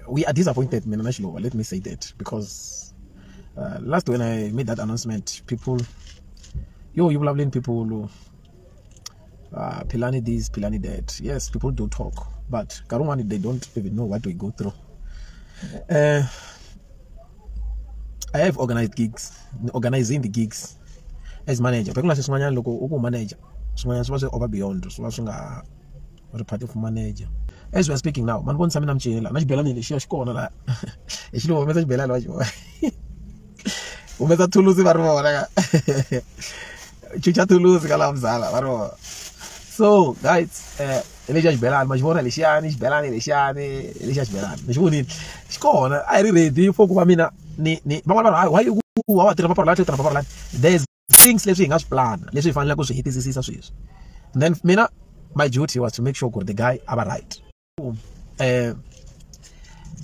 we are disappointed, let me say that, because last when I made that announcement, people, you lovely people, Pilani this, Pilani that. Yes, people do talk, but Karumani, they don't even know what we go through. I have organizing the gigs as manager. People say Sumanya logo manager. Sumanya supposed to over beyond. So a part of manager. As we are speaking now, man, one time I'm chilling. Nash Bella ni she corner la. She lo message Bella lo. Umeza Toulouse barbo la. Chucha Toulouse kala mzala barbo. So guys, Elijah Bella, majbona Lishani, Bella ni Lishani, Elijah Bella. Majboni. She corner. I ready for kumina. Why you go? There's things let's say as plan. Let's say finally go hit this. Then my duty was to make sure the guy have a right.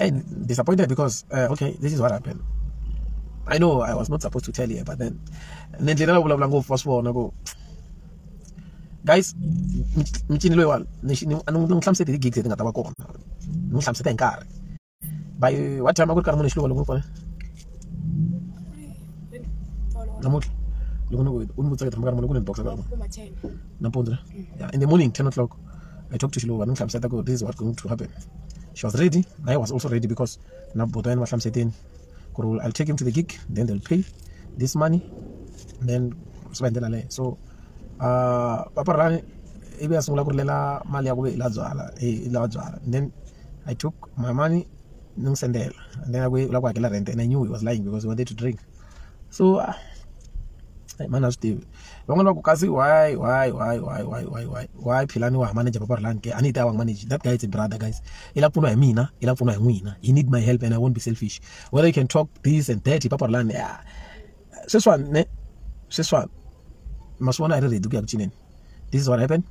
And disappointed because okay, this is what happened. I know I was not supposed to tell you, but then go first one go. Guys, by what time I got Carmona slow for Namut. In the morning, 10 o'clock, I talked to Shiloh and said, this is what's going to happen. She was ready. I was also ready because now Botan was saying, I'll take him to the gig, then they'll pay this money, then spend the so Papa Rani, then I took my money. And then I rent, and I knew he was lying because he wanted to drink. So I managed to why Pilani wa manage Papa Lanke? Anita wa manage. That guy is a brother, guys. He need my help and I won't be selfish. Whether you can talk this and that, Papa Land, yeah. This one. Maswana I really do get This is what happened.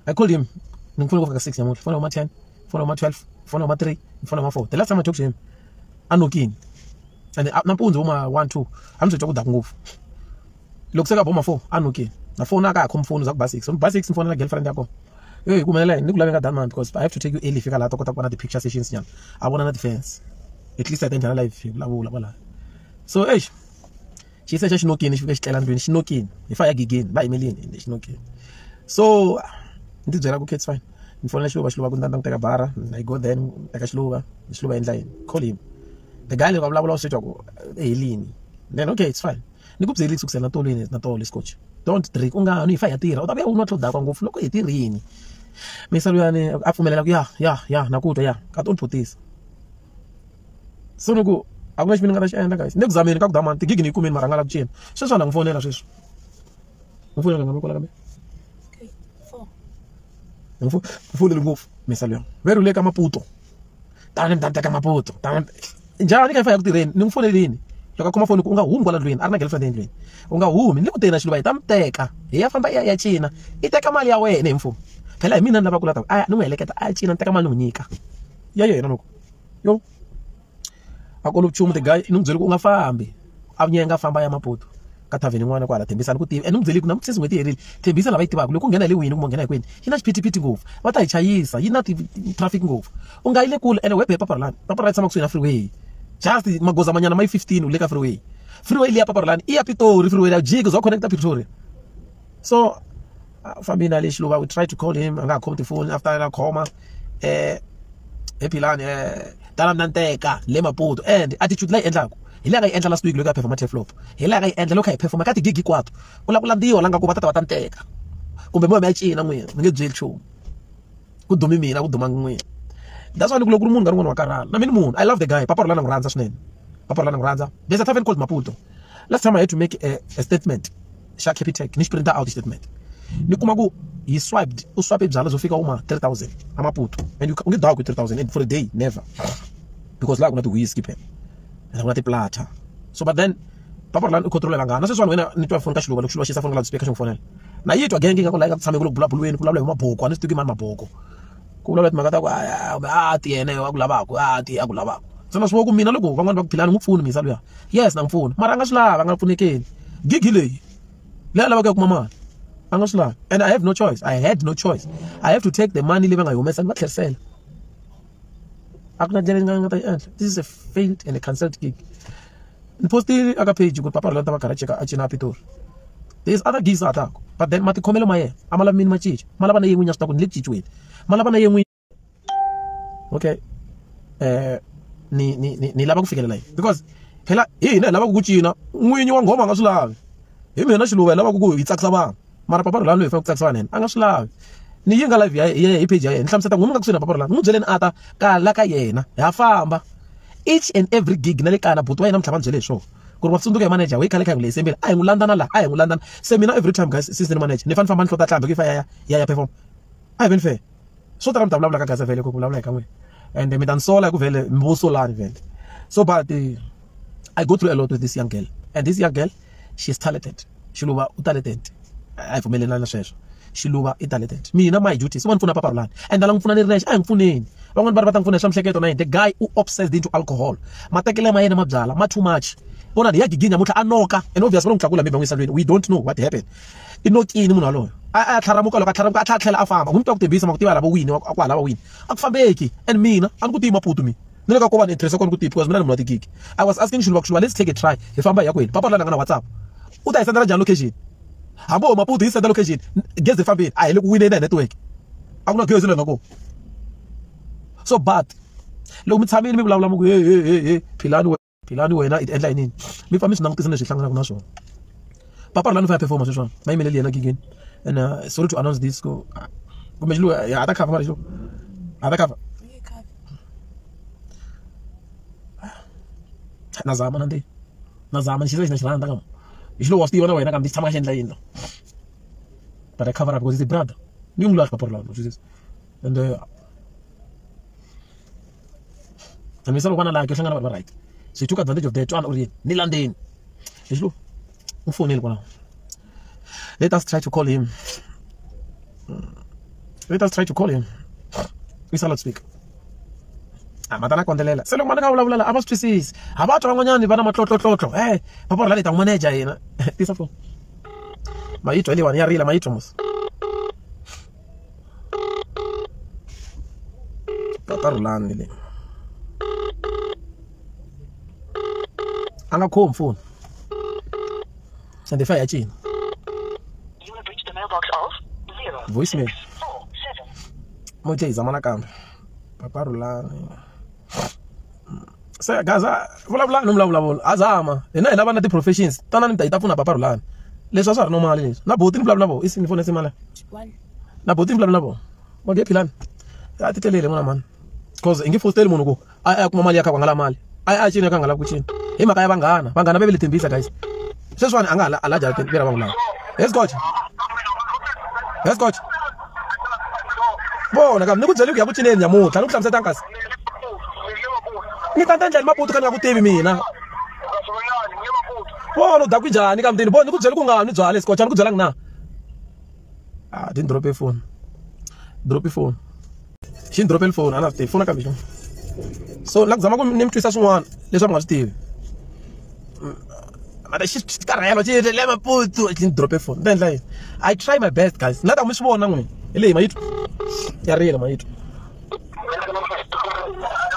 I called him. Phone 6, phone 10, phone 12, phone 3, phone 4. The last time I talked to him, I'm looking. And I'm 1, 2. I'm to talk that move. Looks like a 4, I'm okay. The phone I come phone is up by 6. Some by 6 phone a girlfriend. Hey, go look that man because I have to take you early. Figure out one of the picture sessions. I want another defense. At least I think I life. Blah blah blah. So hey, she said she's no keen. She's no keen. If I again buy million, she's no keen. So this is okay, it's fine. I go then, call him. The guy blah blah blah. Then okay, it's fine. Don't drink. If I tira, I will not that one go flow. Yeah, can't put this. So no go. I'm going to be guys. Next time, I'm the gig in Kumin Marangala chain. So I'm phone. Full move, Messalio. Very late, Maputo. Time Maputo. Jani can find the rain, no phone in. You come from Unga Wumba Rain, I'm not girlfriend. Unga Wum, no tennis by Tamteka. Here from Baya China. It take a malia away, name for. Tell I mean, and never I know I like it. I China and Takamanunica. Yeah, no. Yo. I go look to the guy in Zunga Fambi. I'm young by Maputo. Katavini one quite Tembisa Kuti, and the Lignum says with it. Tembisa like looking at a win, Mongana. He not pity go. What I Chinese, he not traffic go. Unga cool and a web paper land. Papa writes some freeway. Just the Magozamana, my 15 will like a freeway. Freeway, Papa land, Eapito, freeway, jigs or connect up Victoria. So, Fabina Lishlu, I would try to call him and I call the phone after a coma. Epilan, Tarananteka, Lema Port, and attitude like Enda. He like I enter last week, look at performance flop. He like I enter look at performance gigi quat. Uladio, Langa Kupata Tanteka. Umbe Machi and we get jail show. Good dominion, I would demand. That's why the Global Moon Wakara. I mean, Moon, I love the guy, Papa Lanang Ranza's name. Papa Lanang Ranza. There's a tavern called Maputo. Last time I had to make a statement. Shaq Happy Nish printer out the statement. Nikumago, he swiped Zalas of Figoma 30,000. I'm a put. And you can get dog with 30,000 for a day, never. Because like, we skip it. And I want to plata. So, but then, Papa Land control Langa. That's one when I need to have phone cash low, but she's a phone speaker phone. Now, you to again, like some blue and pull up my boko, and it's to give my boko. Cool at Magata, Agulaba. So, I spoke to me, no go, one Pilan phone me, Sabia. Yes, I'm phone. Marangasla, I'm going to put it. Giggle. Let me go, Mama. And I have no choice. I had no choice. I have to take the money living at home and what can sell. This is a failed and a cancelled gig. Postile aka page ku papa lata bakara cheka achina Pitori. There's other gigs attack, but then mati komelo maye amala min machichi mala bana yengu nyasta ku lechichwe mala bana yengu. Okay, ni laba kufikela la because phela yini laba kukuchina nguyinyi wa ngoma ngasulavi mina xiluva laba ku hitsakisa vanhu mara papa lana loyi fa ku tsakisa vanhu anga swilavi ni yinga live ya page ya yena hlamuseta ngoma nga kusina papa lana n'wi byeleni ata kala ka yena ya famba each and every gig na le kana buti wa yena mtlhava byele swo ku ri wa tsundzuka ya manager we khale ka ngile sembele a hi n'wi landzana la a hi n'wi landzana se mina every time guys assistant manager ni fane famba ni hlota tlhambi ku fa ya perform a hi veni fair so tara mi ta vulavula ka gaza vele ku vulavula ka n'wina and mi ta ni sola ku vele mbuso lani vele so but I go through a lot with this young girl, and this young girl, she's talented. Shiluba talented. I for melena sweswo. Shiluba talented. Mina my duty. Someone funa papa land. And alang funa ni resh. I'm funin. Wangon barbatang funa shamsheketo na. The guy who obsessed into alcohol. Matekele mayena mabzala. Ma too much. Ona ni yagiginya muta anoka. And obviously ngikakula mbe ngwisalweni. We don't know what happened. Inokini muna lo. Atharamuka lo katharamuka athathela afamba. Umuntu okutebisa makutiba labo wini akwala labo wini. Akufambeki. And mina anikutima phuthu mi. I was asking Shulwa, let's take a try. If I'm by your way, Papa Lana WhatsApp. What I send a location. Habo Maputi is the location. Guess the family. I look within the network. I'm not going to go. So bad. Look, it's having me Pilano, it headline in. Me for Miss Nankas and the Shang. Papa Lana performance. My million again. And sorry to announce this. Go. Other cover. Other cover. Nazama nande nazama nishilo nashilanda kama ishilo wasti wana wena kama disama shendla yino but I cover up because he's a brother ni umlash papa lalo and misalo wana la kyoshanga na right so he took advantage of that one already ni landeni ishilo ufonele kwana let us try to call him we shall speak. Matana kondelela selo kumana ka ulavula aba stresses abatho bangonyani bana matlotlo papa la leta manager yena tisa phone mayitho eliwani ya rila mayitho mos papa Rulani le anga khom phone send the fire chain you have reached the mailbox of 0 voicemail 47 moje zamana kambe papa Rulani. Say guys, vulavula azama ena ina bana ti professions tana ni mtayitafuna papa Rulani leswi swa ri normal leswi na boti ni vulavula navo isini fone semala na boti ni vulavula navo mage philani a ti telele mona man because ingi fosteli munhu ku a kuma mali ya ka kwangala mali a chini ka ngala ku chini hi maka ya vanghana bevele tembisa guys sweswani anga alaja ke vera vanghana yes coach bona kam ni ku byeli ku ya ku chineni nyamuthla ni ku hlamuseta nkasi ni tanta njhani maputo ka ni nga ku tivi mina bona u da ku njhani ka mutini bona ni ku byeli ku nga ni byale scotch ni ku byelanga na didn't drop a phone xi ni dropeli phone a na swi tivi fona kambe xo so la ku zama ku ni mi twisa swin'wana leswi mi nga swi tivi mara xi karhelo xi le maputo xi ni drope phone ta endla yini I try my best guys na ta mi swi vona n'wina hi leyi mayitwa ya rila mayitwa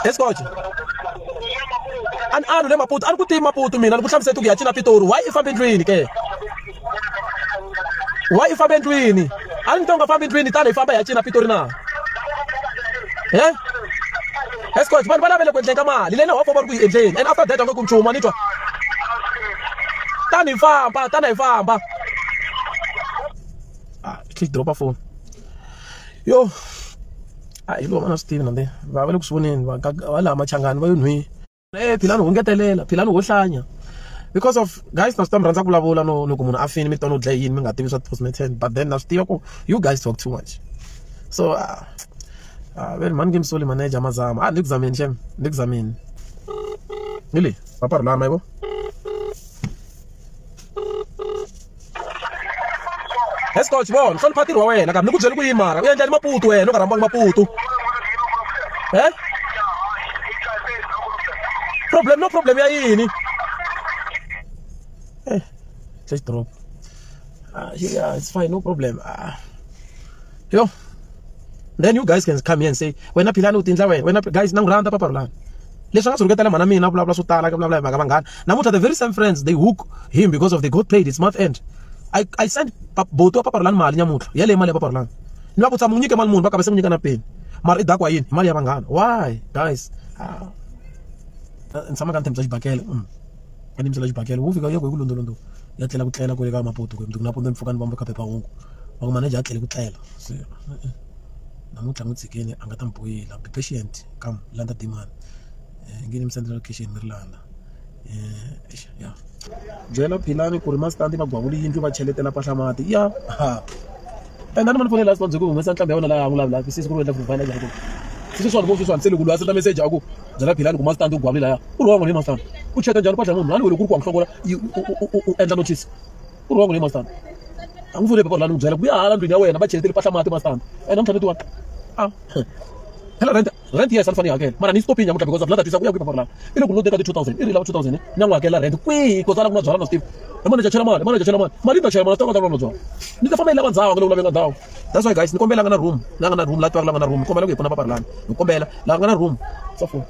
escoche anu le maputo ani ku tivi maputo mina ni ku hlamuseta ku ya cina Pitori why i fambe ndlwini ke why i fambe ndlwini ani ni to nga fambi ndlwini tani hi famba ya cina Pitori na escoche vanhu va lavele ku endleni ka mali leyi wa famba ri ku yi endleni and after that a nga ku nchumu ni twa tani hi famba click drop a phone yo ilo mana Steve nande va vele ku swoneni va la machangani va yonwi philani u ngetelela philani u hlanya because of guys na stam rhandza ku vulavula no loko munhu a fini mi tona u dlaye yini mi nga tivi swa postmortem but then na swi tiva ku you guys talk too much so vele mani ngimsoli manager mazama ni ku zameni shem ni ku zameni ngile papa Rulani mayibo escoach bon hloni phatiri wa wena kambe ni ku byeli ku yimara u endla ni maputo wena u nga rambangi maputo no problem ya yini just drop yeah it's fine no problem yo Then you guys can come here and say, when I Philani utindla wena, when guys nanguranda paparulani. Leswi nga suruketela mhana mina vulavula swo tala ka vulavula hi mhaka vanghana. Namuntlha the very same friends they hook him because of they got paid. It's month end. I sent boto wa paparulani mali nyamuntlha. Yale mali ya paparulani. Ni va kutsa munyike mali munhu va ka va se n'wi nyika na peni. Mara I dakwa yini? Mali ya vanghana. Why guys? Ntshama ka nthemisa xibakele. Ka nimisa xibakele. Wo fika yego hi ku londolondo. Ya tlela ku tlela ku le ka mapoto ku mntu napunto mfukani vamba ka phephahungu. Va ku manager a tlele ku tlela. So namuntlha n'wi tshikeni a nga ta mboyela. Be patient. Come landa demand. Ngini msendela location Mirlanda. Yeah. Byela Philani ku ri mastandi va gwavuli yindlu va cheletela pahla mati. Ya. And then man phone last month ku humesa nhlambi ya wena la ngula la sisi ku endla profile ya ku. Sisi swona bo swiswana sele ku lwa senda message aku. Byela Philani ku mastandi ugwavuli la ya. Ku rongo le mastandi. Ku cheta njalo pahla munhu. Hani wele ku ri ku anhlongola endla notice. Ku rongo le mastandi. Angifune phela la ngizela ku ya hala ndwini ya wena va cheletela pahla mati mastandi. Namhlanje tu wa. Hela rent yes alfani hakela mara ni stoping nyamuka because of lada tisa kuya ku paparula ile ku lodeka 2000 iri lava 2000 nyangu hakela rent kwi ko tsala ku na byala no Steve manager chela mali ta chela mali ta ka no byala ni ta family lava ndzawa ku lava nga ndawo. That's why guys ni kombela nga na room la twa nga na room kombela ku ipona paparulani ni kombela la nga na room safu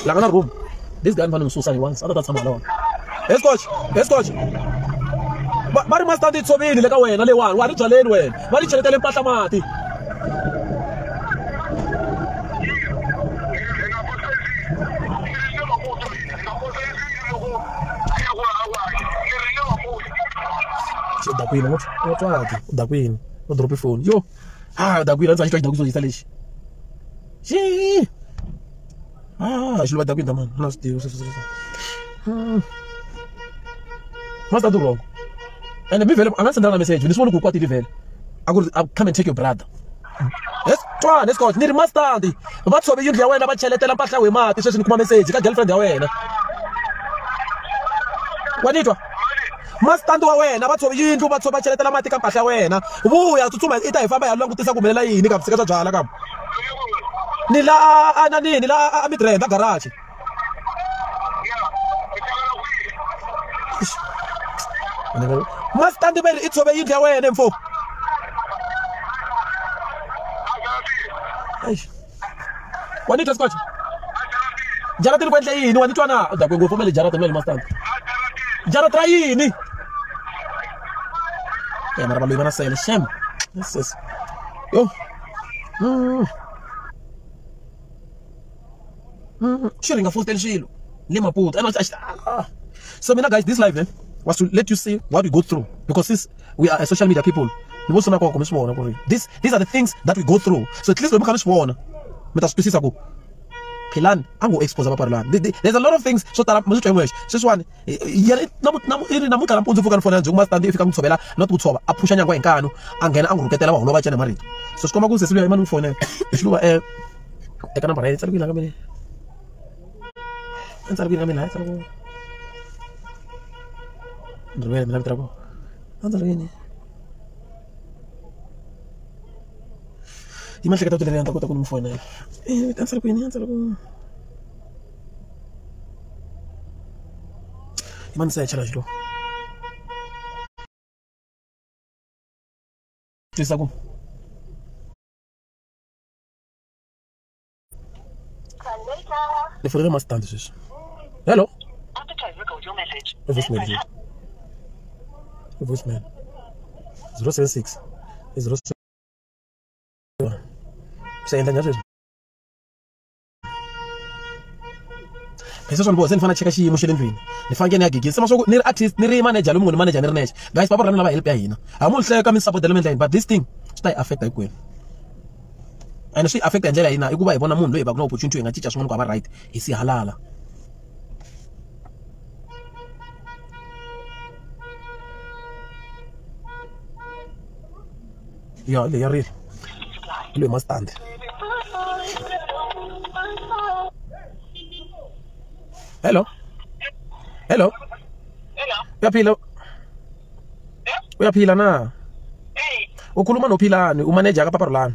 la nga na room this guy mfana msusa once ata tsama lawa. Yes coach bari master ndi tsobini le ka wena le wani wa ri byaleni wena va ri cheletele mpahla mati. Dakwini what's Dakwini no drop phone yo Dakwini ndza xitwa xidakwiso xisa lexi xi luva Dakwini man na swi must do wrong and me vele anga sendela message ni swona ku kwati vele I come and take your brother. Let's go ni ri mastandi va tshove yindlu ya wena va cheletela mpahla we mati sweswi ni kuma message ka girlfriend ya wena wanitwa mastandi wa wena va tshove yindlu va tshova cheletela mati ka mpahla ya wena vuya tsutsuma i ta hi famba ya langutisa ku humelela yini ka vusika bya byala ka ni la ni la Midrand garage mastandi vele i tshove yindlu ya wena mfo wanitwa scotch jarata ni ku endla yini wanitwa na dakwe ngopfu mele jarata mele mastandi jarata ra yini mara va loyi va na sele shem yes yo xi ringa fostele xilo le Maputo so mina guys this live was to let you see what we go through because since we are social media people these are the things that we go through so at least we can swona meta swisisa ku Philani ango expose paparulani. There's a lot of things so tala muzitwa imwesh this one iri namutla nampunzi fuka nifona nje kumastandi ifika ngitsobela not kutshoba aphusha nyangwa enkano angena anguruketela baholo batshana marito so sikoma ku sesiluya imani ufone isiluba eka number right tsala ku mina tsala ku ndrwele mina mtrabo antsala yini imahle ka totele nta kota ku mfonela ansala ku yini ansala ku imani sa chala jlo tisa ku le faudrait m'attendre sus hello voicemail 076 07 saying that pesa swan boss nifana cheka xiyimo xe le ndlwini ni fanele ni ya gigisa masoko ni ri artist ni ri manager lomu manager ni ri nexe guys paparulani lava help ya hina hamu hleka mi support element line but this thing swi ta hi affect hikwenu and swi affect hi ndlela hina i ku va hi vona munhu loyi va ku na opportunity hi nga cinca swin'wana ku va right hi si halala ya le ya ri lo mastandi hello uyaphila na ukhuluma noPhilani umanager ka paparulani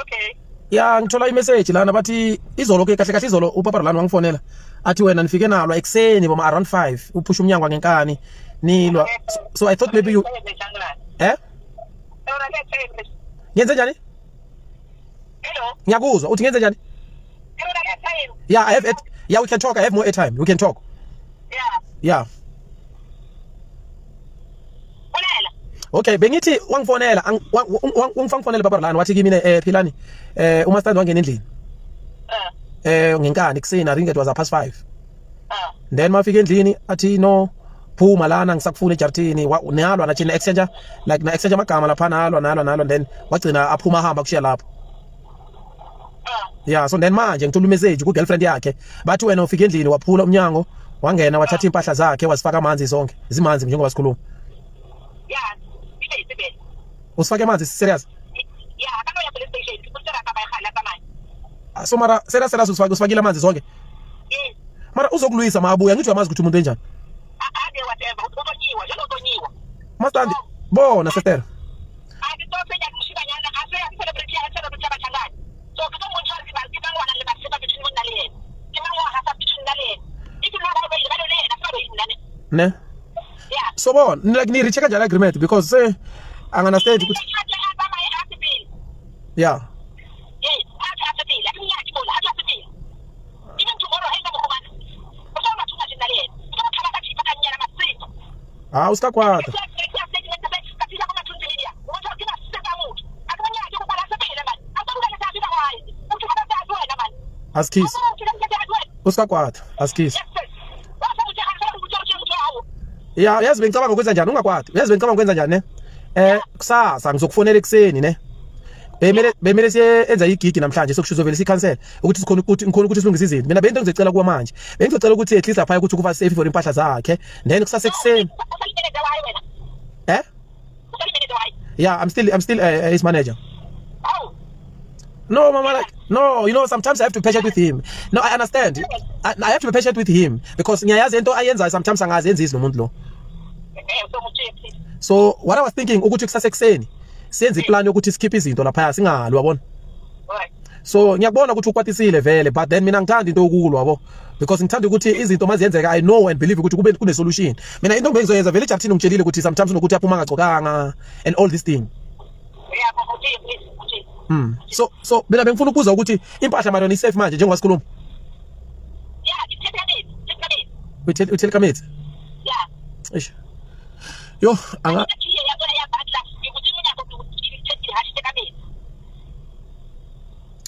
okay ya ngithola imessage lana bathi izolo ke kahle kahle izolo upaparulani wangifonela athi wena nifike nalo ekseni boma around 5 uphusha umnyango ngenkani nilwa so I thought maybe you yenze njani Hello. Ngiyakuzwa uthi ngenze njani? Yeah, I have it. Yeah, we can talk. I have more airtime. We can talk. Yeah. Okay, bengithi wangifonela wangifonela Babarlani wathi kimi Philani uma stand wangena endlini. Ngenkani kuseni I think it was 5:30. Then mafika endlini athi no phuma lana ngisakufuna ejartini nalwa na thina exchange like na exchange amagama lapha nalwa then wagcina aphuma hamba kushiya lapho. Yeah, so then manje ngithola message ku girlfriend yakhe bathi wena ufika endlini waphula umnyango wangena wathatha impahla zakhe wasifaka amanzi zonke izimanzi njengoba sikhuluma. Yeah. Usifake amanzi serious? Yeah, akanoya police station kutsela kaba ikhala kamanje. So mara serious usifakile amanzi zonke? Yes. Mara uzokulwisa mabuya ngithi uyamazi ukuthi umuntu enjani? Ade whatever utonyiwa njalo utonyiwa. Mastandi bona sister. Ade tofenya kushikanyana ase celebrate abachangani. So kutomuntu wasi kibangwana le basiba between bona le yena. Kibangwa hasa between na le yena. Ithi lo babe le bale yena sabe yini ne? Yeah. So bon like ni recheck kanjani agreement because I understand ukuthi yeah. Yes, after the like me at all after the even tomorrow I never come. Kusoma tuna jina le. Kutaka kati pakanyana masito. Usikakwata. Askis. Usikakwata. Askis. Yeah, yazi bengicabanga ukwenza njani ungakwati. Yazi bengicabanga ukwenza njani ne? Kusasa ngizokufonela ekseni ne. Bemele siye enza igigi namhlanje sokushuzo vele sicancel ukuthi sikhona ukuthi silungise izinto. Mina bento ngizocela kuwa manje. Bengizocela ukuthi at least lapha ukuthi kuba safe for impahla zakhe. Then kusasa ekseni. Yeah, I'm still his manager. No, mama, like, no, you know, sometimes I have to be patient with him. No, I understand. I have to be patient with him because ngiyayazi into ayenza sometimes angazenzi izinto umuntu lo. So, what I was thinking ukuthi kusasa ekseni senze iplan yokuthi skip izinto lapha singalwa yabona. So, ngiyakubona ukuthi ukwatisile vele but then mina ngithanda into okulwa yabo because ngithanda ukuthi izinto maziyenzeka I know and believe ukuthi kube solution. Mina into engizoyenza vele eJartini ngitshelile ukuthi sometimes nokuthi aphuma ngagcokanga and all this thing. So mina bengifuna ukuza ukuthi impahla mara ni safe manje njengoba sikhuluma. Yeah, uthele kamethi. Yeah. Eish. Yo, anga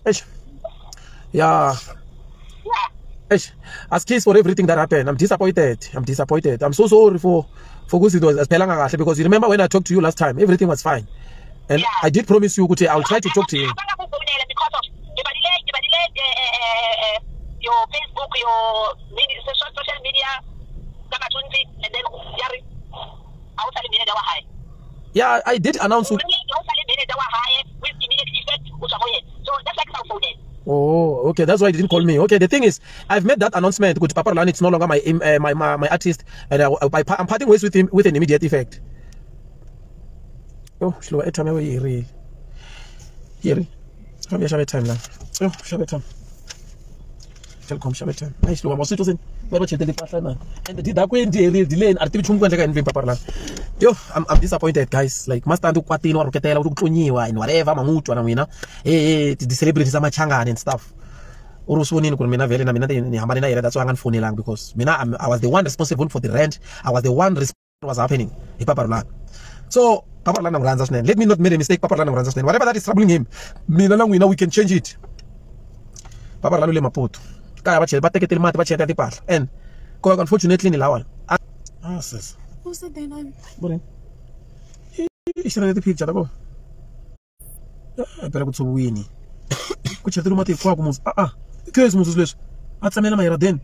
Eish. Yeah. Eish. Askis for everything that happened. I'm disappointed. I'm so sorry for kuzinto aziphelanga kahle because you remember when I talked to you last time everything was fine. And yeah. I did promise you ukuthi I'll try to talk to you. Because of your Facebook, your social media, and then yeah, I did announce. Oh, okay, that's why you didn't call me. Okay, the thing is, I've made that announcement. Good, Papa Lani, it's no longer my artist, and I'm parting ways with him with an immediate effect. Oh, slow time away here. Here. Come here, share time now. Oh, share time. Welcome, share time. Nice slow. I'm also saying, "Why don't you tell the partner now?" And the that way delay and artificial chungu kwenda kan Papa Lani. Yo, I'm disappointed, guys. Like, master ndu kwatini waruketela ukutlonyiwa and whatever mangutwa na mina. The celebrities amachangana and stuff. Urusuni kun mina vele na mina ni hambani na yena that's why ngangifonela because mina I was the one responsible for the rent. I was the one responsible what was happening. Papa Lani. So Papa Lani ngranza snene. Let me not make a mistake. Papa Lani ngranza snene. Whatever that is troubling him, mina na we can change it. Papa Lani le maputo. Kaya bachela bateketela mati bachela tipahla. And unfortunately ni lawa. Sis. Who's the then? Boring. Ishara the picture go. Phela kuthi uwini. Kuchetela mati kwa kumus. Kezi musu leso. Atsamela mayira then.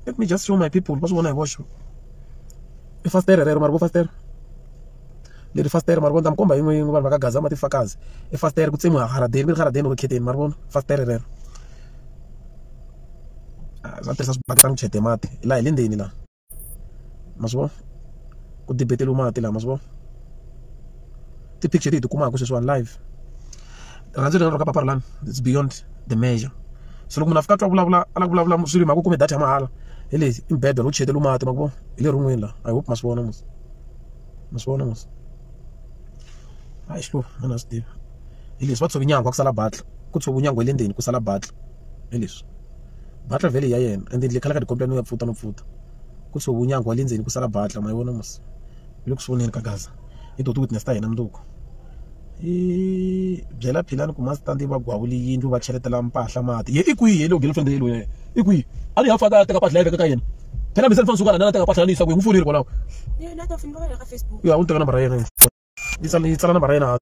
Let me just show my people what when I watch. Faster rero marbo faster. Le faster marbo ndamkomba yinwe ngoba bakagaza mati fakazi. Faster kutsemu haradeni ukheteni marbo faster rero. Zantresa bakasang chete mati. La ilindeni la. Masbo. Kudibetela umati la masbo. The picture dito kuma ko seswa live. Ranzo ndo Papa Lani. It's beyond the measure. So lokho munafika twa bula musuli makukume data mahala. Ele imbedo uchetela umati makubo. Ile room la. I hope masibona mus. Masibona mus. Hayi sho, honestly. Ile swatso binyango akusala battle. ku tshovo nyangwa le ndzeni ku sala batla hi leswi batla vele ya yena ende le khala ka complain ya pfuta no pfuta ku tshovo nyangwa le ndzeni ku sala batla ma yivona mos le ku swoneni ka gaza i to witness ta hina mnduku byela philani ku master ndi va gwawuli yindlu va cheletela mpahla mati ye ikwihi le girlfriend yelo ye ikwihi ali ya faka teka pahla yake ka yena phela mi cellphone sukana na teka pahla ni sa ku ngufuni ri kwalawo yena ta fini ka Facebook ya unta kana barayena yi tsala na barayena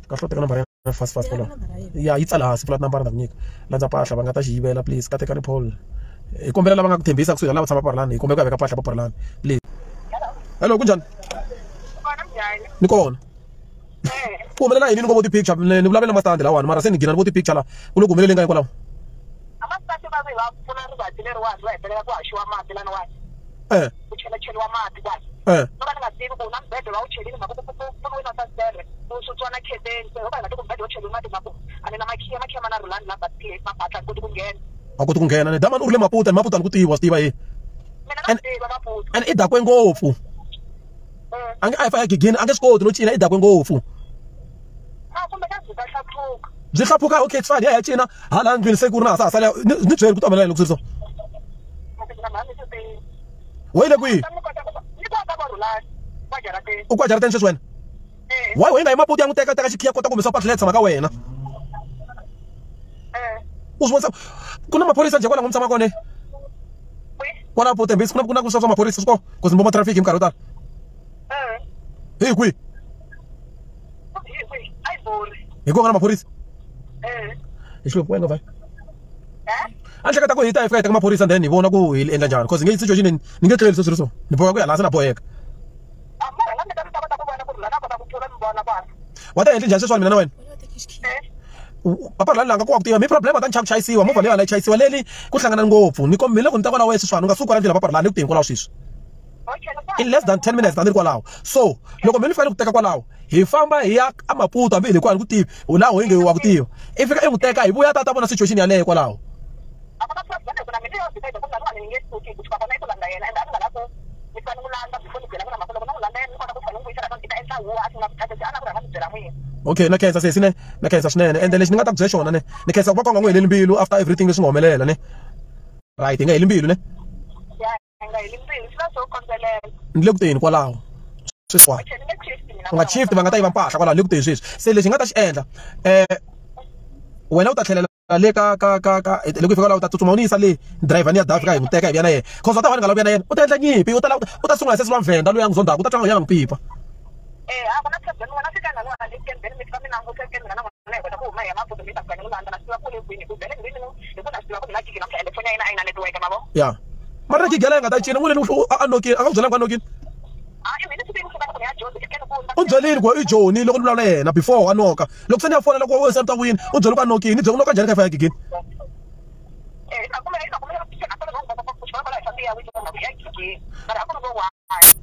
ka hlota kana barayena fast kwalawo ya yi tsala hasi flat number na kunyika landza pahla va nga ta xiyivela please ka teka ni Paul hi kombela lava nga ku thembisa kusuka lava tshama parlani hi kombela ku veka pahla pa parlani please hello kunjani ni kona ku humelela yini ni ngo vo ti-picture ni vulavela mastandi lawani mara se ni gina ni vo ti-picture la ku lo ku humelele nga hikwalaho amasitati va ve va pfuna rivati leriwani va hetelela ku haxiwa mati laniwani ku chelacheliwa mati kwani no va ni nga tivi ku na mbede va wu chelini mhaku pfuniwi na fasitere ku sutsiwa na khedeni se ho va hi nga ti ku mbede wo cheliwi mati mhaku a ni na makhiya ma na rhulani la mabatla ni koti ku nghena a koti ku nghena ni damani u ri le maputa ni maputa ni ku tiva swi tiva yini mina na tiva maputa and i dakwe ngopfu a nge a hi fa ya gigini a nge swi koti no cina i dakwe ngopfu kumbe ka byi ta hlapfuka byi hlapfuka okay it's fine ya cina hala ndlwini se ku ri na ha sasala ni byeli ku ta humelela loko swi ri so wa yile kwihi ni kota ku rhulani wa jarateni u kwa jarateni sweswi wena why wena hi maputa ya n'wi teka xikhiya kota ku humesa patla leyi tshama ka wena u swi vonisa ku na maphorisa njhe kwala n'wi tshama kone kwala potembisi ku na ku swa maphorisa swi ko ku zimbo matrafiki hi minkarhi yo tala hi kwihi hi kona maphorisa hi xiloko wena vai a ni hleketa ku hi ta hi fika hi teka maphorisa then hi vona ku hi endla njhani because nge situation ni nge tleli sweswi ri so ni boheka ku ya laha se na boheka wa ta endli njhani sweswiwani mina na wena papalani langa ku wa ku tiva mi problem ta ni chava ku chayisiwa movha leyi a la yi chayisiwa leli ku hlangana ngopfu ni kombile ku ni ta kwalaho wena sweswiwani u nga suki kwala ndlela papalani ni ku teni kwalaho sweswi in less than 10 minutes tani ri kwalaho so loko mi ni fanele ku teka kwalaho hi famba hi ya a maputo hambi hi le kwani ku tivi u laha hi nge wa ku tiva i fika i n'wi teka hi vuya ta vona situation yaleyo kwalaho okay na khensa sesi ne na khensa swinene ende lexi ni nga ta ku byela xona ne ni khensa ku va ka u nga n'wi heleli mbilu after everything leswi nga humelela ne right hi nga heli mbilu ne ni le ku teni kwalaho sweswiwani u nga shift va nga ta yiva mpahla kwalaho le ku teni sweswi se lexi hi nga ta xi endla wena u ta tlhelela le ka loko hi fika laha u ta tsutsuma u ni yisa le driver ni ya dafika hi n'wi teka hi vuya na yena cause wa ta va ni nga lavi vuya na yena u ta endla nyimpi u ta sungula hi sesi lwa mvhenda loyi a n'wi zondaku u ta twa nga n'wi pipa ya mara gigela yi nga ta cina n'wini a nokini a nga ku byelanga a nokini u byelini ku i joni loko ni vulavula yena before a noka loko se ni ya fonela ku we se ta wini u byele ku a nokini ni byele ku noka njhani ka fa ya gigini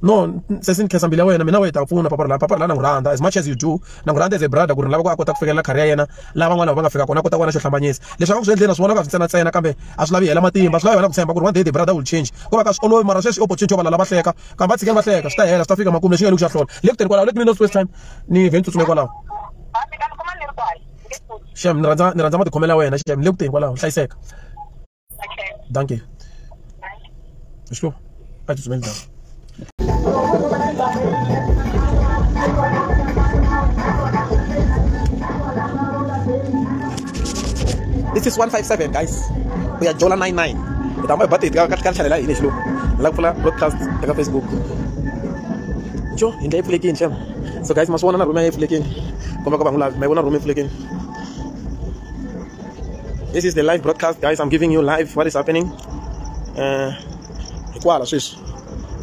no sesi ni khensa mbili ya wena mina we ta pfuna papara la na n'wi rhandza as much as you do na n'wi rhandza as a brother ku ri ni lava ku a kota ku fikelela career ya yena lava van'wana va nga fika kona a kota ku vona xo hlambanyisa leswi a nga ku swi endleni na swi vona ka swi ntsena kambe a swi lavi hela matimba a swi lavi wena ku tshemba ku ri one day the brother will change ko va ka swi olovi mara sweswi opportunity yo va lava hleka kambe va tshikeni va hleka swi ta hela swi ta fika makumu lexi nga le ku xa hlola le ku teni kwalaho let me know first time ni vhe ni tsutsumeni kwalaho shem ni rhandza matikhomela wena shem le ku teni kwalaho hlayiseka thank you sure a tsutsumeni njhani This is 157 guys. We are Jola 99. Ita my birthday ka hlalela yini xilo. La pfula broadcast eka Facebook. Jo, in live flekin chem. So guys, maswona na room ya flekin. Komba ka bangula, may wona room flekin. This is the live broadcast guys. I'm giving you live what is happening. Ikwala sis.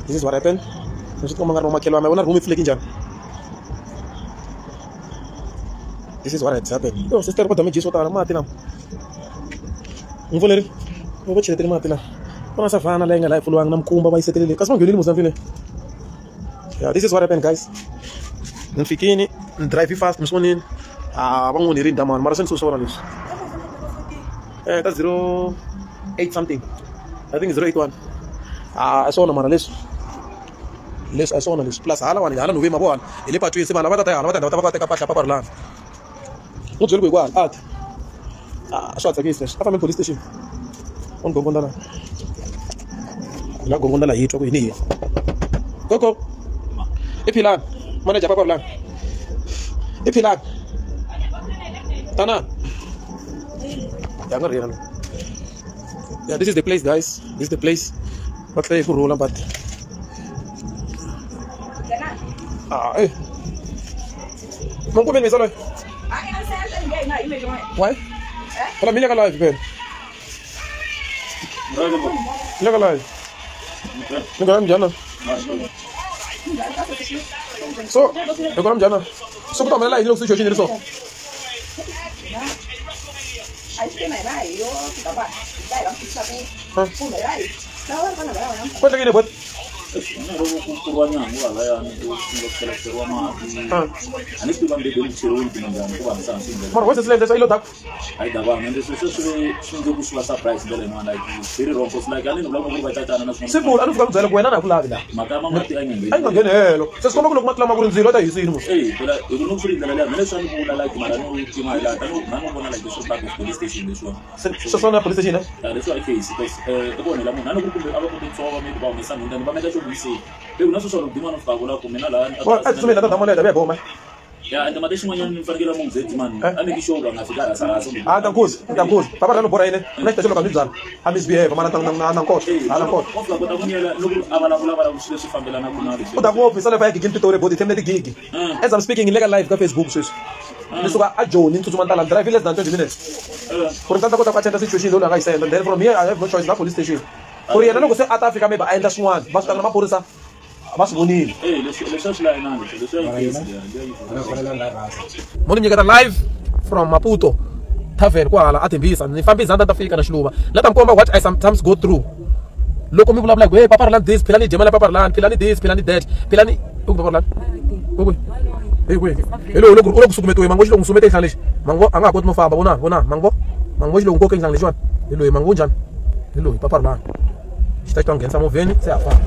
This is what happened. Ngisho komba ngaro makhelwa may wona room flekin njani. This is what has happened. Yo, sister, kodwa mejisi wotala mati na. Ngivuleli. Ngoba cheletele mati la. Kona savana la inga la ifulwanga namkhumba bayisetelele. Kasi mangeleli Mozambique. Yeah, this is what happened guys. Ngifikini, drive fast msonini. Bangoni rinda man, mara sensu sona lis. That's 08 something. I think it's 081. I saw na mara lis. Les I saw na lis. Plus hala wani hala nuve mabwan. Ile patu yese bana batata hala batata batata pahla paparlan. Udzwele ku ikwala athi swa tsakisa afambe police station on gongondala la gongondala yitwa ku yini koko iphilani manager papa blank iphilani tana ya ngari yeah, this is the place guys, this is the place but like roll but Mongko ben mesalo why Hola, mira live, Ben. Mira live. Mira jana. So, mira jana. So, kita main live, so situation ni so. Kau lagi ni buat? Mar what's the latest ilo tak? Ai da ba, mas isso subiu o surprise dele não like. Ele rompo like ali no bloco vai estar na nossa. Simple, anu ficar zelo buena na kula bila. Makama mati ai ngene. Ai ngene hello. Vocês como que matla magurun zero ta yisi mo. Pela eu não fui dela, mas só no like marano tima ila, não bona like so back police station isso. Você só na police station, né? Isso é case, bom, ela não no grupo aba com só me ba me sanu, não ba me deixa eu dizer. Eu não sou só de mano fago lá com mena lá. Ó, tu me dá uma olhada, bem bom, mas. Ya, anda madesha mwenye mfanyira mungzeti man. Ane kishoga ngafikara sasa. Tankuzi. Papa lano bora ine. Unaita chelo kamizana. Amisbehave mana na nkosha. Ana nkosha. Ofla kota kunyela loku abala kushile sifambela na kunali. Uda ku office ala bayaki gimpi tore body temne gigi. As I'm speaking in legal live ka Facebook sis. Nisuka a John into Mantala drive less than 20 minutes. For tanta kota kwachenda situation lo la isenda. Then from here I have no choice na police station. For here no go say South Africa maybe I just one. Basta na mapolisa. Mas bonito. Moni mnyekata live from Maputo. Tavern kwala atembisa. Nifambisa nda fika na shluba. Lata mkomba what I sometimes go through. Loko mi like, hey, Papa Land this, Pilani Jemala Papa Land, Pilani this, Pilani that, Pilani Papa Land. Hello, look sukumeto mango jilo sumete English. Mango anga kot mo fa bona mango. Mango jilo ngoko English one. Hello, mango jan. Hello, Papa Land. Está tão gensa mo veni, se afa.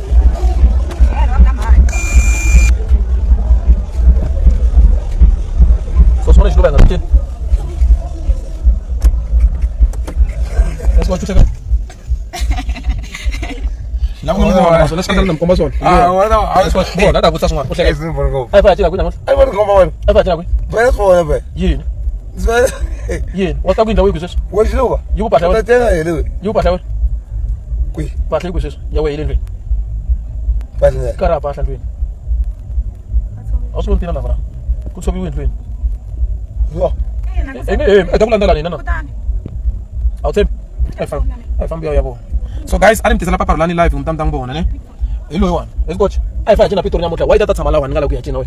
So let's go back. Let's go check it. Now we go. Let's go. Come on. Let's go. Bro, that was someone. Check it. I want to go. I want to come on. I want to go. Where's for you? Yeah. What's going to do? What is over? You pass out. You pass out. Qui. Pass out. You wait in. Pass it. Cara pass out. Also, tiene la vara. Could so be win. So guys, I'm telling Papa Lani live mtamtang bona ne. Hello one. Let's go. I find jina pitori nyamota. Why that tamala wan ngala ku yatina we.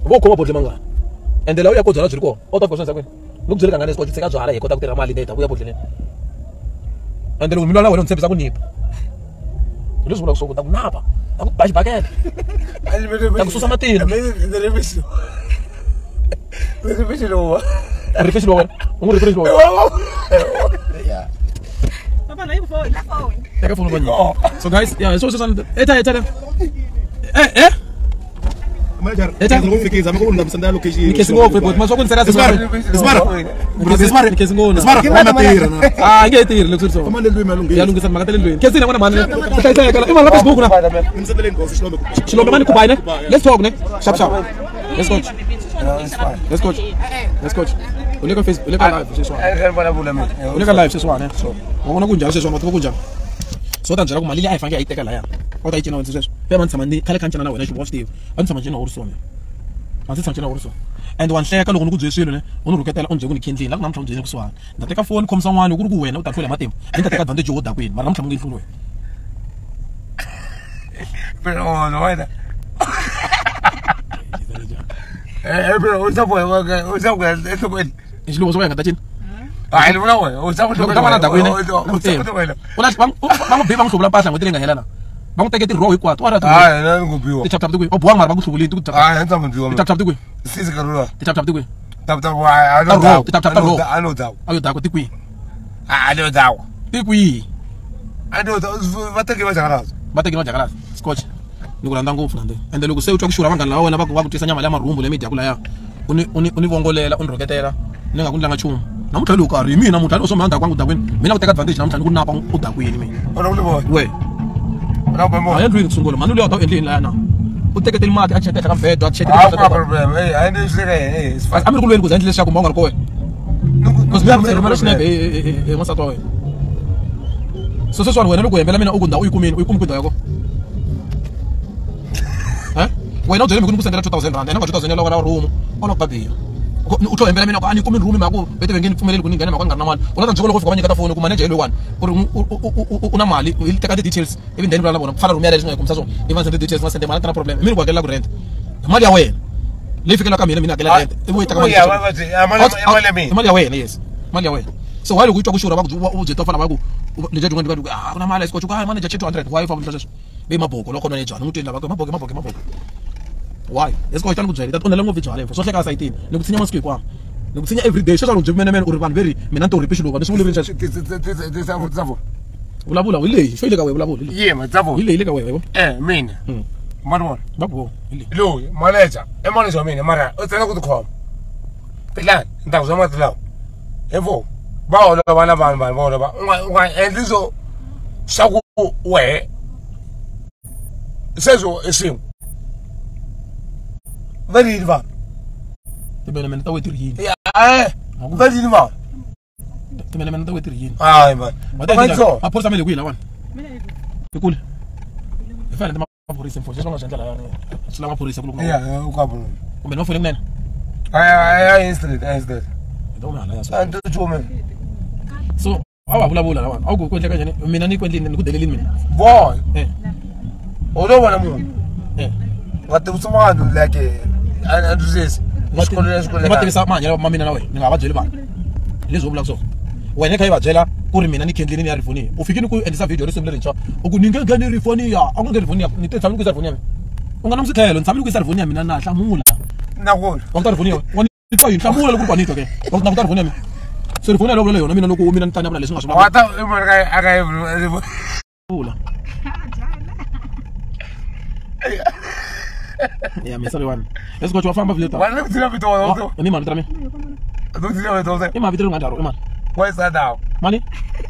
Bo koma bodle manga. And the lawyer ko zara ziriko. Out of question sakwe. Look zirika ngane sport tseka zwala yekota kutera mali data ku ya bodle ne. And the lumilo wena ntsepisa ku nipa. Lusu bula kusoko takunapa. Akubashi bakela. Takususa matini. Refresh over. Yeah. Papa, na phone. Take a phone on you. So guys, yeah, so eta. Manager. Eta ngo fikiza mko ndamsanda location. Nikesi ngo but maso kunsera Smart. Nikesi ngo. Smart. Ah, ngetira lokutso. Kama lendwe malungu. Yalungisa makatele lendwe. Kesi na mwana mane. Eta kala. Ima la Facebook na. Nimsendele ngo official number. Shilombe mani kubai ne. Let's talk ne. Sharp. Let's go. Let's go. Uleka Facebook, uleka live seswa. Uleka live seswa ne. So, ngona kunjalo seswa matho kunjalo. So tanjala kumalili ayifanga ayiteka la yana. Kodwa ichina wenza seswa. Phela manje khale kanjana na wena shibo Steve. Anisa manje na urusome. Anisa manje na urusome. And one share kaloko ukuzwesilo ne. Unuruketela onje kunikhendlini la kunamhla manje kuswana. Ndateka phone khomsa wani ukuri kuwena udathule matembu. Ndateka advantage yoda kwini. Mara namhla ngidlulu wena. Pero no wena. Pero usapwe eso kweli. Isilo soya ngatathini. Hayi lona wena usapwe Ngama nada kwini. Ula bang be bang hlobola pahla ngotile ngahelana. Bang teketi raw ikwatu ara. Hayi nani ngobiwa. Titap tukwe. Obuwang mara bakuhlubuli tukutap. Hayi nta ngobiwa. Titap tukwe. Sisi karula. Titap tukwe. Tap wa ano daw. Titap raw. Ano daw. Ayo daw tikwi. Ano daw. Tikwi. Ano daw vateke vachakala. Bateke vachakala. Scotch. Nikulanda ngopfu nande. And loku se uthwa kushura abangani lawo wena bakutisa nyama la marumbu le media kula ya. Univongolela unroketela. Ningakundla ngachumu. namuntlha lo karhi mina muntlha lo somanda kwangu dakwini mina ku teka advantage namuntlha ni ku napa u dakwini mina we a endlwini kusungula mani luya ta u endleni laya na u teketeli mati a chetela ka mbedo a chetela a mi ri ku lweni ku za endle leswaku ma u nga ri ko wena because mi rhumela xinepe n'wansati wa wena so sweswiwani wena loko u hembela mina u ku ndhawu u yi kumini u yi kumi ku ndhawu yako wena u byele mi ku ni ku sendela 2000 rand ena nga 2000 ya loko na room ona ku babiya u tlo hembela mina ku a ni kumi room mhaka ku vete vengeni pfumeleli ku ni nghena mhaka ni nga ri na mali u na ta njeko loko fika va nyiketa foni ku manager hi loyiwani ku ri u na mali hi teka ti-details ivi ndeni vula na vona ku fana room yaleyo swi nga yi kumisa swona i va sende details nga sende mali a na problem mi ni ku hakelela ku rent mali ya wena leyi fikelaka mina mina hakela rent ivi u yi teka mali ya wena yes mali ya wena so why loko u twa ku xurha va ku u byeta fana va ku leja dyin'wana ku ku na mali esikoch ku manager che 200 why fa vula sweswo ve maboko loko none jwani mutweni lava maboko why esikoch tani ku byela ta onela ngopfu jwala so hleka sayitini ni ku tsinya masiku hikwamo ni ku tsinya every day sweswo byi mena u ri vanhu veri mina ni to ripishi loko ni swi vuli sweswo vulavula hi leyi xo yi le ka wena vulavula hi leyi le ka wena mina mara babo loyi manager manager wa mina mara u tsena ku tikhoma tilani ni ta ku zwa mati lawa hefo va holova na vanhu va holova u nga endli swo swa ku wehe sweswo i swin'we va rini vanhu tibenemene ta wetiri yini va rini vanhu tibenemene ta wetiri yini hayi man maphorisa mele kwini lawana i kule i fanele maphorisa mfo sweswo nga swi endla laya swi lava maphorisa kumbe ni va fole kunene instead so awa vulavula lawana a wu ku endleka njhani mina ni ku endlini ni ku delelini mina boy u lo vona munhu nga tivisa vanhu like andrisesi ni va tivisa mahanyelo ma mina na wena ni nga va byeli vanhu leswi u vulaka swona wena kha yi va byela ku ri mina ni khendlini ni ya rifoni u fikini ku endlisa video risimu lerintshwa u ku ni nge ngheni rifoni ya a ku nge rifoni ya ni tshamile ku yisa rifoni ya mina u nga na msikhelo ni tshamile ku yisa rifoni ya mina na hlamula na kona wa ku ta rifoni ya wena ni twa yini hlamula loko ku panito ke wa ku ta rifoni ya mina so rifoni ya lovula yona mina loko mina ni tani vula leswi nga swi wa ta i mara aka yi vula ya mesa lewani esikoch wa famba vile ta wa ni kutsina vito wa ni mali trame do kutsina vito wa i ma vito ngandaro i mali wa isa dawo mali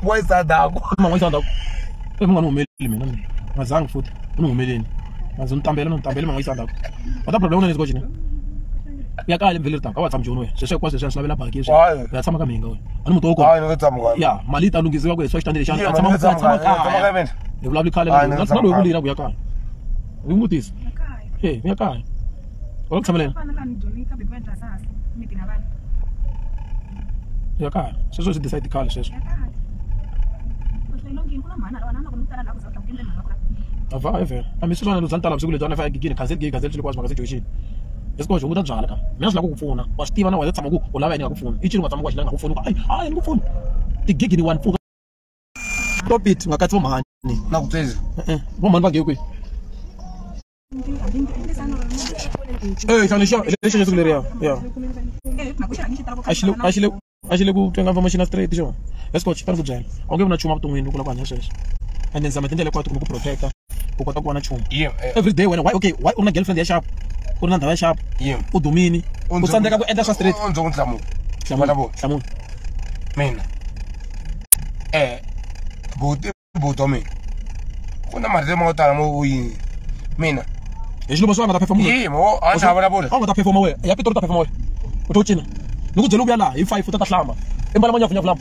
wa isa dawo ma wa isa dawo e munga no meli mina ngazangi futhi unomeleni maze untambela ma isa dawo wata problem una esikoch ni ya kale mvele ta ka wa tsamjo no se kwa se slavela baki ya tsama ka minga we ani mutoko hayi no tsama kwa ya mali ta lungisiwa ku eswa xitandile xa tsama ka mina ni vulavula khale na lo kulira ku ya kaya u mutisa ya kaya wala kutsamelela ya kaya sweswo swi decide khale sweswo ava eve ami swi swona luzantala vusiku lebyi ana fa gigini gazelle xilo kwazi magazelle joxini esikox u ta byala ka mina swi lava ku pfuna wa swi tiva na wena tshama ku u lava yini nga ku pfuna i cini nga tshama ku xilanga nga ku pfuna hayi ni ku pfuna tigigi ni 1 pfuka topit nga katsi vomhani na ku tsezi vomhani va nge kwihi xana lexi xesuku leriya ya a xi le ku twenga information straight xo esikox tani ku byela a wu nge vi na nchumu evuton'wini loko u lava ku hanya sweswo and then zama tindlela hinkwato kumbe ku protecta u kota ku va na nchumu every day wena okay why u ri na girlfriend ya sharp u ri na ndhawu ya sharp u dumini u tsandzeka ku endla swa straight hlamula mina buto mina ku na mali lama yo tala mo yini mina hi xilumba swi va nga ta phefemula a ni hava na vona a wu nga ta phefoma wena ya pitori ta phefoma wena u to cina ni ku byela u vuya laha hi 5 u ta ta hlamba i mbala manyafunyafu lama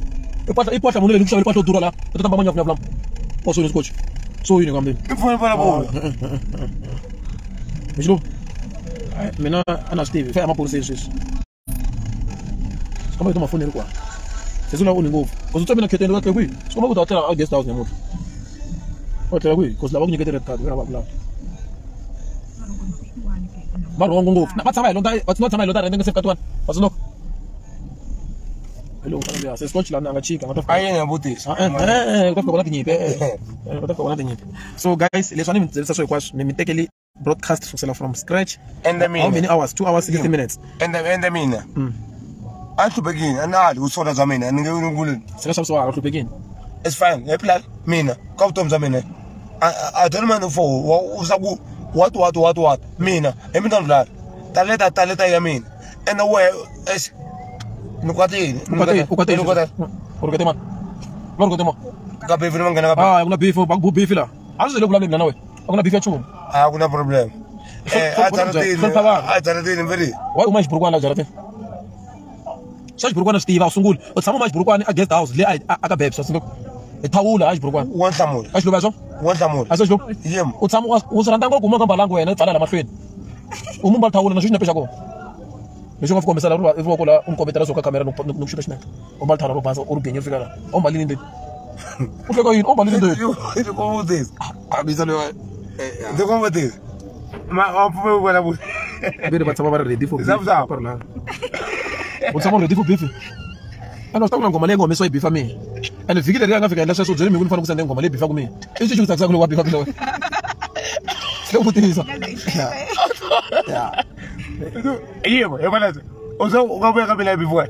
i pahla munhu leyi ni ku xavela pahla yo durha laha u ta tamba manyafunyafu lama wa so yini scotch so yini kambeni i pfuna vona vona hi xilumba mina a na swi tivi fa ya maphoriseni sweswi kamba to mafoni kwa sesi la uni ngopfu because utswa mina kheteni ka kwihi swi komba ku ta tlela a guest house namuntlha wa tlela kwihi because lava ku nyikete red card va vulavula va rhongo ngopfu va tshama hi lonta va tshama hi lonta rent nge se fika 1 va tsundzuka hello kana se scotch la nga chika nga ta a yena vutisa ta fika vona tinyipi ta fika vona tinyipi so guys leswi ni mi byelisa swo hinkwaswo ni mi tekeli broadcast kusukela from scratch and how many hours 2 hours 60 minutes and mina a hluphekile anali usola za mina ni nge ngulini sika xavisiwa a hluphekile it's fine hey plan mina ka vutomi bya mina I don't mind for usaku what mina emintando la taleta ya mina and the way Nukwatini. Urukate man. Urukate mo. Ka beef ni mangana ka. Ah, kuna beef, bagbu beef la. Azo le kulala na nawe. Kuna beef ya chumu. Ah, kuna problem. Ataratin mbili. Why umash burukwana jarate? Shash burukwana Steve usungul. Utsama mash burukwana a guest house le aka babes so ethawula ash burukwana. One tamul. Ash lo bazo? One tamul. Asho. Yem. Utsama usiranda ngokuma ngamba langu wena etsala la mahlweni. Umumba thawula na shina pesha ko. Mesho ngafika mesela ruba ivuko la umkompetela soka camera nokushuta shina. Omba thara ro bazo urugenye ufika la. Omba lini ndini. Ufika yini? Omba lini ndini. You go with this. Abizalo. You go with this. Ma opume bwana bu. Bere batsama ba ready for Zap zap. Utsama ready for beef. Ano sitawula ngoma le ngoma so beef ami. And vikile ri angafika la so zeli mikuni fana kusende ngoma le beef kumi. Ithi chukuza kusakule wa beef kilo. Sekutisa. Yeah. Yebo, yebona. Ozo ungabuya kamela beef wena.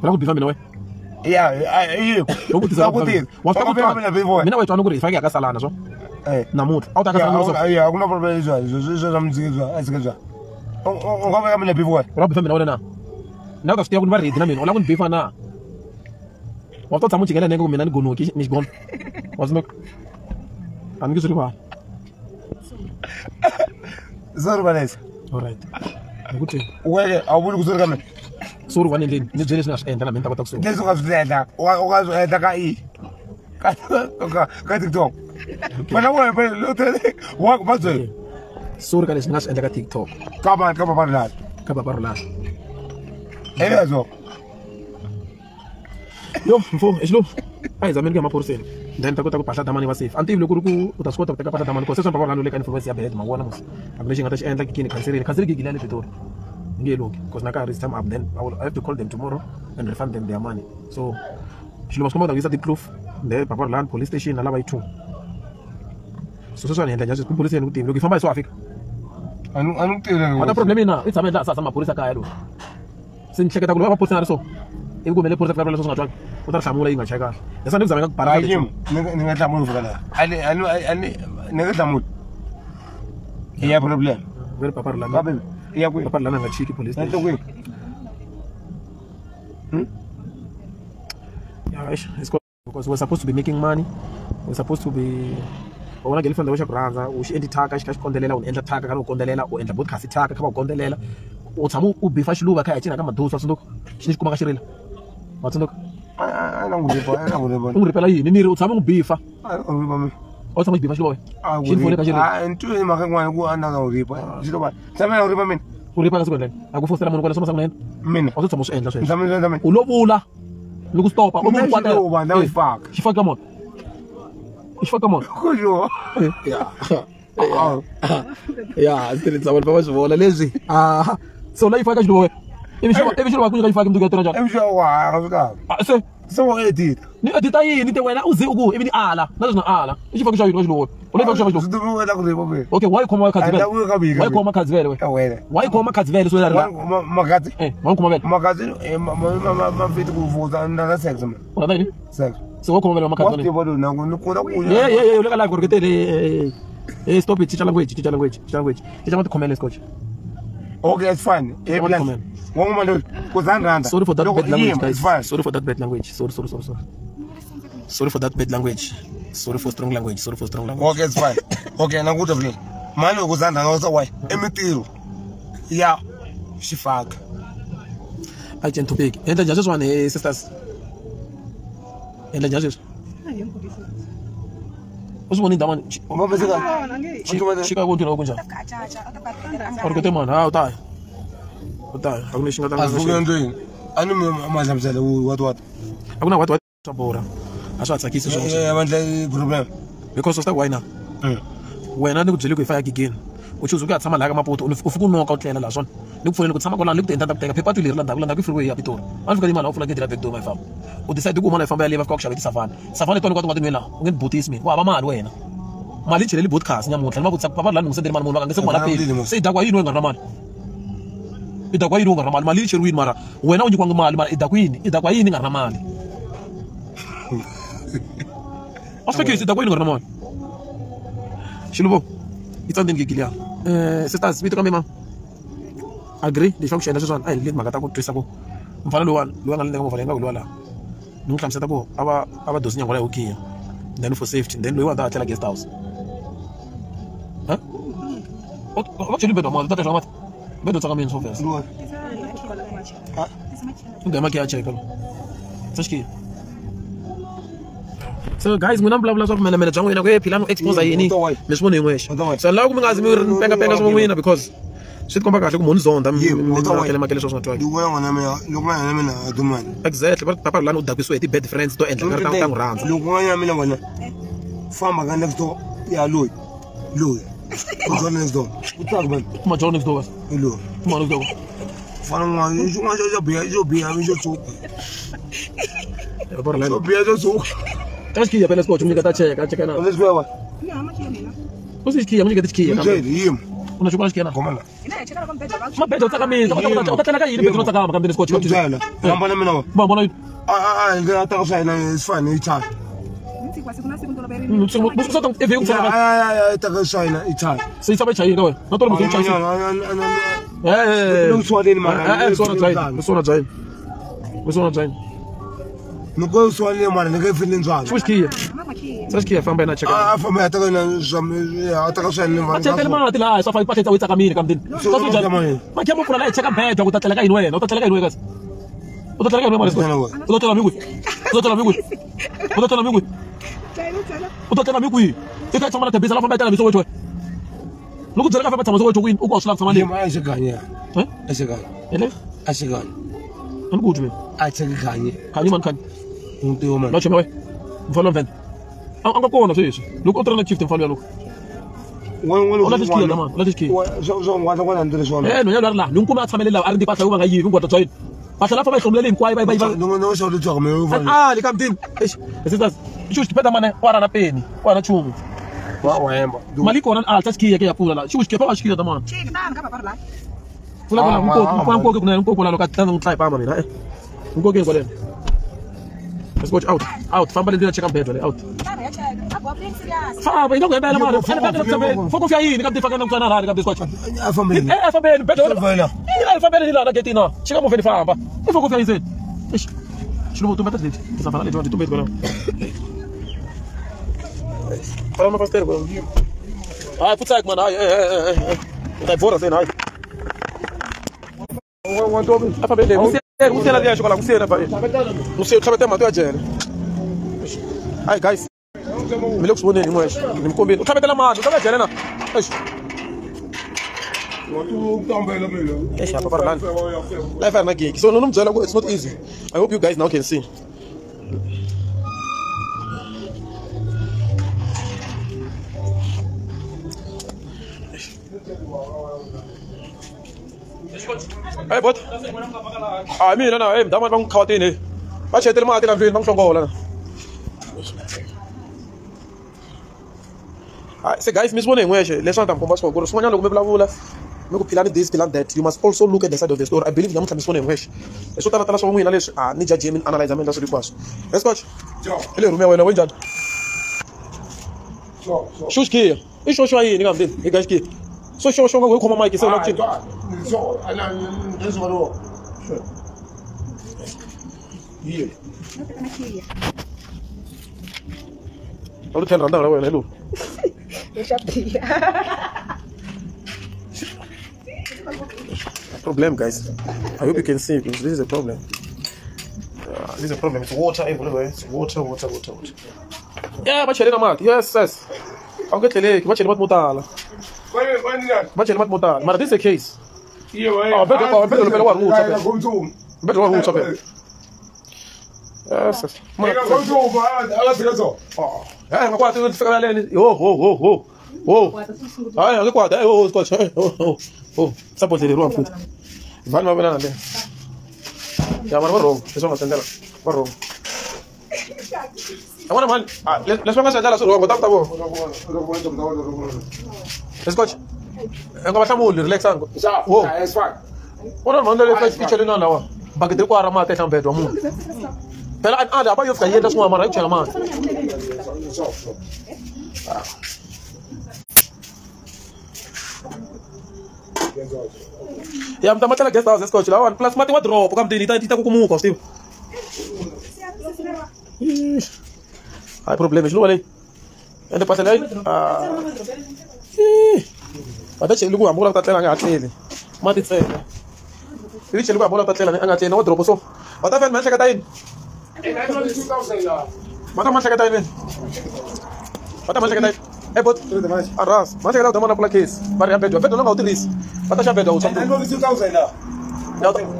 Bala ku beef ami nawe. Yeah, yebo. Ukutisa. Ungabuya kamela beef wena. Mina wethu anukuri fake akasalana so. Namuthi. Awutaka sana so. Yeah, akuna problem izo zamzikizwa, asikizwa. Ungabuya kamela beef wena. Bala beef ami nawe na. Na ka siya kun ba ready na mina. Wala kun beef na. Wato tamu chingela nengo mina ni gonoki ni gon. Wasno. Angi suri ba. Zoro balesa. All right. Ukuthi Weke awubuli kuzori kamela. suru wani ndini ni jeli sina enda na menta kwatakso. Lezo ngazidla. Ukazidla ka i. Ka TikTok. Mana wewe pale lote wako bazo. Suru kale sina enda ka TikTok. Kama parla. Kaba parla. Elezo. Yo, mfo, eslo. Ai zameni ke maporsen. Then takota ku pasha tamani wa safe. Until lokuru ku utaskota kuteka pasha tamani ko session papa lanu le ka information ya bed mangwana mos. Abneshi ngata enda kikini kanseri gigilale Pretoria. Ngeloki because naka this time up then I have to call them tomorrow and refund them their money. So shilo maskoma da ngisa proof. The papa land police station ala bayitu. So session enda nje ku police ukuthi loki famba so afika. Anu tira. Wata problem ina itsamela sasa mapolisa kaya lo. Sincheketa kulo mapolisa so. Ikumele police kaya lo so ngatwa. Utarhamula ingacheka. Yasa ndizameka kubhala Ayim, ningatlamula uvukala. Ani ningatlamula. Iya problem. Where papa land. Babe, iya ku. Papa land ngachiki police Nanto station. ku. Yeah, it's because we're supposed to be making money. We're supposed to be ona girlfriend washa kuranza ushi taka kondelela unendla taka kana ukondelela uendla podcast taka kama ukondelela utsamu ubifa shiluba kaya china kama dosa sindoko shini kuma kashirela watsindoko ungiripela yini niri utsamu ubifa otsamu ubifa shiluba shini fone kashirela ntu makangwana ku anaga uripa shiluba tsamela uripa mina uripa kasikondela akufostela munhu kwala soma sangunena mina otsamu usendla sweswo tsamela ulobula lokustopa ukwatela na ifaka shifaka mona ishfaka mona kujo ya siritsa abantu bazibona lezi so la ifaka shilowe ebishilo wakunye kayifaka mntu kuyatona njalo emsho wa akafika se so edit ni edita yini te wena uzi uku ibini ala nazo na ala ishifaka shayini shilowe ulifaka shayini sidumu la kuripa be okay why koma khazivele why koma khazivele we wena why koma khazivele so la magati why koma vele magati ma fit kuvuza na sex man una nini sex so koma vele makhazi what you do now ngikona kuya yeah uleka live koroketele stop it teacher language teacher want comment coach. Okay, it's fine. Sorry for that bad language, guys. Sorry for that bad language. Sorry. Sorry for that bad language. Sorry for strong language. Okay, it's fine. Okay, now good evening. Mani ukuzanda ngosa why? Emitiru. Yeah. Shifaka. I tend to big. And just one sisters. And just Usibona indaba shika konke lokho njalo orikete man utaya akunishinga tanga avuke ndweni anime amadlamzela what akuna what sabora aswatsakise so yabandla problem because of why na wena nikujele ku ifaya again uchuza ukuyathama la kamapoto ufika unoka utlela la sona nikufonela ukuthi sama kolana nikudenta ndakuteka phepha tu lirila ndakulanda ku freeway ya Pitori anifika imali awufuna ke direct door my farm u decide ukuma na ifamba ya live afika kushaya savana tona kwathi ngwela ungenibhutisi mina waba mali wena mali ijele li podcast nyamuhla noma kuthi papa la ngisendele mali munhu ngase ngwana pheli seyidakwa yini wenga ramali idakwa yini wenga ramali mali ijele wini mara wena unyikwa ngemali mara idakwa yini nga ramali aspekisi idakwa yini nga ramali shilubo itsandeni ngigilia sisters bitu kama agree ndifuna kushela sesona ayilini makata ku twisa ko mfana luwana ngale ngoma valenga kulwala ngikhamiseta ko aba dosi nyangwa la ukiya then for safety then lo yiwa atlela guest house ha actually bedo mo tata jamat bedo tsaka men so fast ha ngama kya check lo sashi so guys mina bla bla so mina jangu ina kwe philano expose yini mesibone ngwesha so la kumingazi mi penga so wina because shit komba kahle kumonzonda ngitokele makele so sonatwa lokwana mina adumani exactly but papa lana udakwiswe ethi bad friends to endla ngari tangiranza lokwana mina wona famba ka next door ya loyi uzona next door utaka man kuma john next door lo kuma next door fana ngwa yo bia so papa lana so bia so taski ya pele scotch mnika check na let's go wa usikia mnika tikia una chukua shikiana komanda mabedo utaka mimi utataka yini bedo utaka kama kambini scotch jana mbona mina mbona ngataka kusayina isifane ithanda Musota evi ukufana taka kusayina ithanda sisaba chayini wewe natolo mtu chayini nguswaleni mana Musona jaini nuko uswaleni mana ngefini nzwana Saskia famba ina cheka famba ataka na ataka kusayina mana ataka mama tila safa ipathe witaka mini kamdini makiambo kuna la cheka mbedo utateleka yini wewe kasi utateleka yini wewe utatela migwi ika tsamana tabisa la famba tela biso wewe loku dzela ka famba tsamana wewe uko usla tsamana ma ashiganya ele ashiganya ngikuthi athekanye khani man khani umuntu yoma lo chema we mfana mvenda angakona sisi lokho otrana chief mfana lokho wona tiskiya mama la tiskiya so ngwana kwana ndile sona no yalo la lunkuma atsamelela ari ndipatha uba ngayivi ngwada join bathala fa bayihlomlela inkwayi no so lutho me likamdini sisters isho siphetha mana kwara na peni kwara chumu wahemba mali kona tiskiya ke yapula la sho sikepa washikiya tamana kula mko kuna mko la lokatana ngitaipa mama mina mko ke ngolena let's go out famba lendina check up out famba ino ngembela mali fana beka foko fya yini kamdi fakana mtwana la kamdi scotch famba bedo famba lila na getina chika mo veni famba foko fya yini shilo tu meta dite esa fala lejo tu bedo bana fala ma pastel go futsak man dai fora sen famba bedo você lá de chocolate, você vai. Você sabe até matou a gente. Ai, guys. Me lembro que você nem mais. Nem comi. Sabe até lá matou, sabe a gente, né? Deixa para lá. Life are not gig. So no, it's not easy. I hope you guys now can see. Hey, bot. Mimi na dama bang khawatini. Ba chetel ma atina vin bang songo la. Say guys, miss one ngweshe. Lesson tam komba so go. Somanya lo kumeblavula. Meko pilani this pilani that. You must also look at the side of the story. I believe namuta miss one ngweshe. Eso tana so ngwina les ni judge min analyze amenda so request. Let's coach. Ile rumia wena wenja. Shushki. Isho shwa ni ngamde. Igashki. So show go koma mic so lock so ana nzo ro hiyo Alo ten randa la wena lu problem guys. I hope you can see because this is a problem. This is a problem. It's water everywhere. It's water. Yeah, bachele na mat. Yes. Angetlele, bachele mat motala. Bachele mat motala. But this is a case. Better Yes. Ona manda le faz picha lena lawa. Bagde ko arama ta tambe do mu. Pela ada apa yo fica yenda suma mara icha ma. Ya mi ta matlela guest house escotch lawani plus mati wa drop ka mutini ta kukumuka Steve. Hai probleme xilo leyi. Ende pasela yi Ata cheli ku hambula ta tlela nga hatleli. Mati tsena. Ivi cheli ku hambula ta tlela nga tleli wa drop so. Wata fan man hleketa yini? Mata man hleketa yini? Mata man hleketa yini? Hey bot, arras. Man hleketa u ta mana pula case. Mari ya bedwa, bedwa longa u tirhisi. Mata xa bedwa u tshama.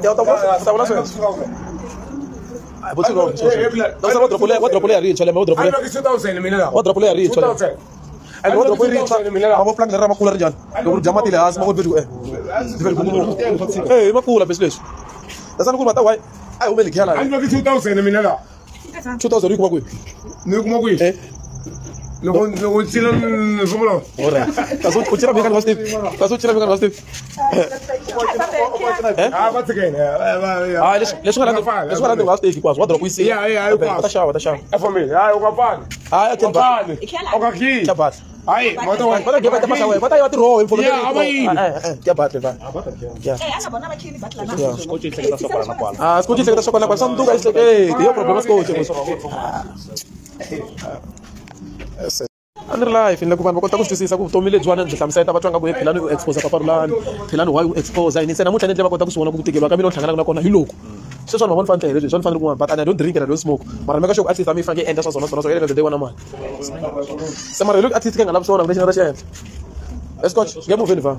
Ya ta vula sweswo. Ai bot lo. Don't say what drop le ya richo le mo drop le. What drop le ya richo. Ai mo drop le richo. Amo plan nera makula rijal. Lo jamati le as mo bedwa eh. Divel kumu. Eh makula beslesh. Sasa nikulu mata wai. Ai umeli khala. Ai no 2000 mina la. 2000 ikuma kwi. Ni kuma kwi. Eh. Lo chila fumulo. Ora. Kaso uchira mekani wa Steve. Kaso uchira mekani wa Steve. Ah, what's again? Ah, leswi nga landza wa Steve kwazo wa drop isi. Yeah, Wata xava. For me. Ah, ukapani. Ah, ke ba. Ukaki. Chabat. Ai, Wata ge ba ta pasa we. Wata ya ti ro info. Yeah, abai. Ke ba ba. Yeah. ana bona bakhili batlana. Scotch ihleketa sokola na kwala. Ah, skoti hleketa sokona kwa sanduka ihleke. Yo problem skoti. Under life in vanhu va kota ku twisisa ku vutomi lebyiwani byi hlamusela va twa nga ku philani u expose paparulani philani why u expose yini se namuntlha ni endle va kota ku swi vona ku tikeriwa ka mina u hlanganaka na kona hi loko sweswiwani van'wana fanele leswi swi fanele ku but I don't drink and I don't smoke mara make sure ku at least a mi fanele endla swa swona so yele day wana mali se mara look at least ke nga lavi swona ku lexi nga ta xi endla escotch nge moveni va